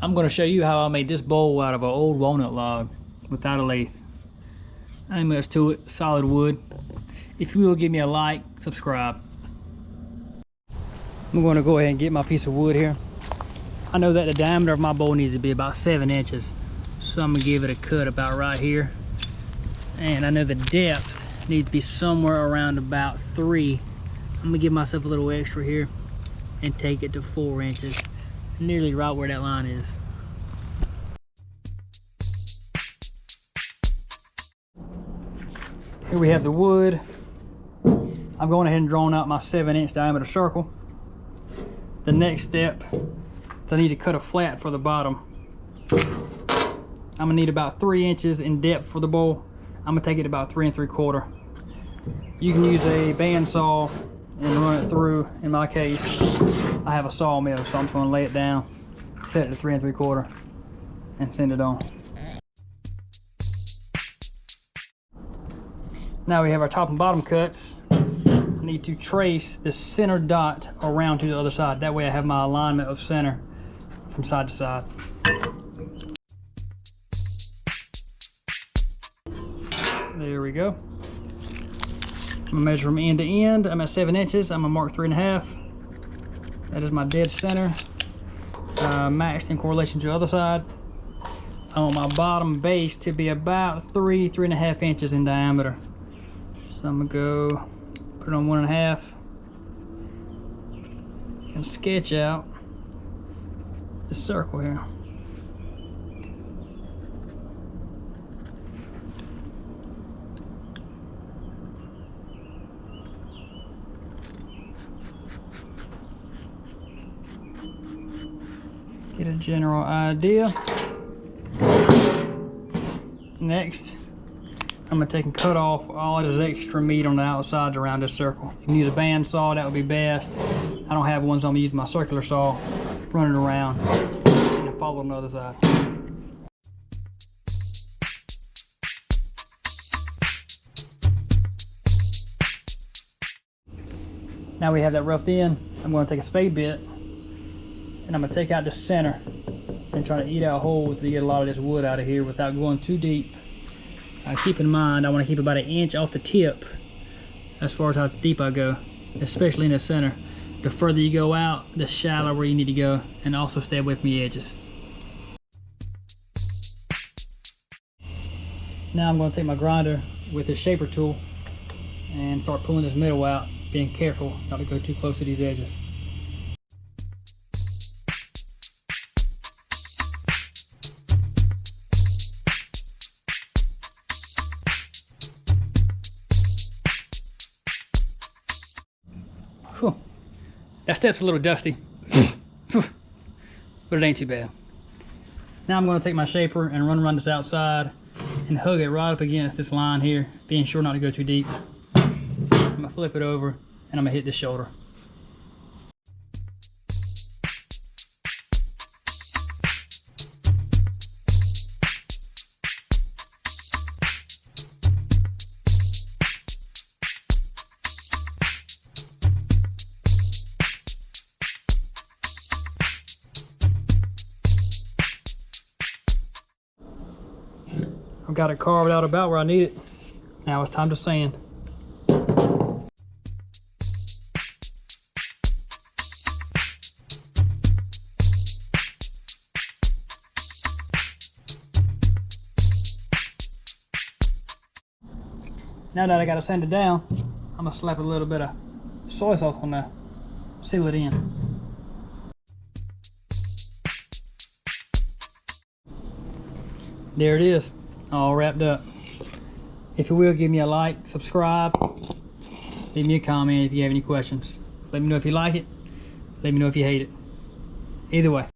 I'm going to show you how I made this bowl out of an old walnut log without a lathe. Ain't much to it, solid wood. If you will, give me a like, subscribe. I'm going to go ahead and get my piece of wood here. I know that the diameter of my bowl needs to be about 7 inches, so I'm going to give it a cut about right here. And I know the depth needs to be somewhere around about 3. I'm going to give myself a little extra here and take it to 4 inches, nearly right where that line is. Here we have the wood. I'm going ahead and drawing out my 7-inch diameter circle. The next step is I need to cut a flat for the bottom. I'm gonna need about 3 inches in depth for the bowl. I'm gonna take it about 3 3/4. You can use a bandsaw and run it through. In my case, I have a sawmill, so I'm just gonna lay it down, set it to 3 3/4, and send it on. Now we have our top and bottom cuts. I need to trace the center dot around to the other side. That way I have my alignment of center from side to side. There we go. I'm gonna measure from end to end. I'm at 7 inches. I'm gonna mark 3 1/2. That is my dead center. Matched in correlation to the other side. I want my bottom base to be about 3 1/2 inches in diameter. So I'm gonna go put it on 1 1/2 and sketch out the circle here. Get a general idea. Next, I'm gonna take and cut off all this extra meat on the outsides around this circle. You can use a band saw, that would be best. I don't have one, so I'm gonna use my circular saw, run it around, and follow on the other side. Now we have that roughed in. I'm gonna take a spade bit, and I'm gonna take out the center and try to eat out holes to get a lot of this wood out of here without going too deep. Keep in mind, I want to keep about 1 inch off the tip as far as how deep I go, especially in the center. The further you go out, the shallower you need to go, and also stay away from the edges. Now I'm going to take my grinder with the shaper tool and start pulling this middle out, being careful not to go too close to these edges. Whew. That step's a little dusty, but it ain't too bad. Now I'm going to take my shaper and run around this outside and hug it right up against this line here, being sure not to go too deep. I'm going to flip it over and I'm going to hit this shoulder. I've got it carved out about where I need it. Now it's time to sand. Now that I got it sanded down, I'm gonna slap a little bit of soy sauce on there, seal it in. There it is, all wrapped up. If you will, give me a like, subscribe, leave me a comment if you have any questions. Let me know if you like it, let me know if you hate it. Either way.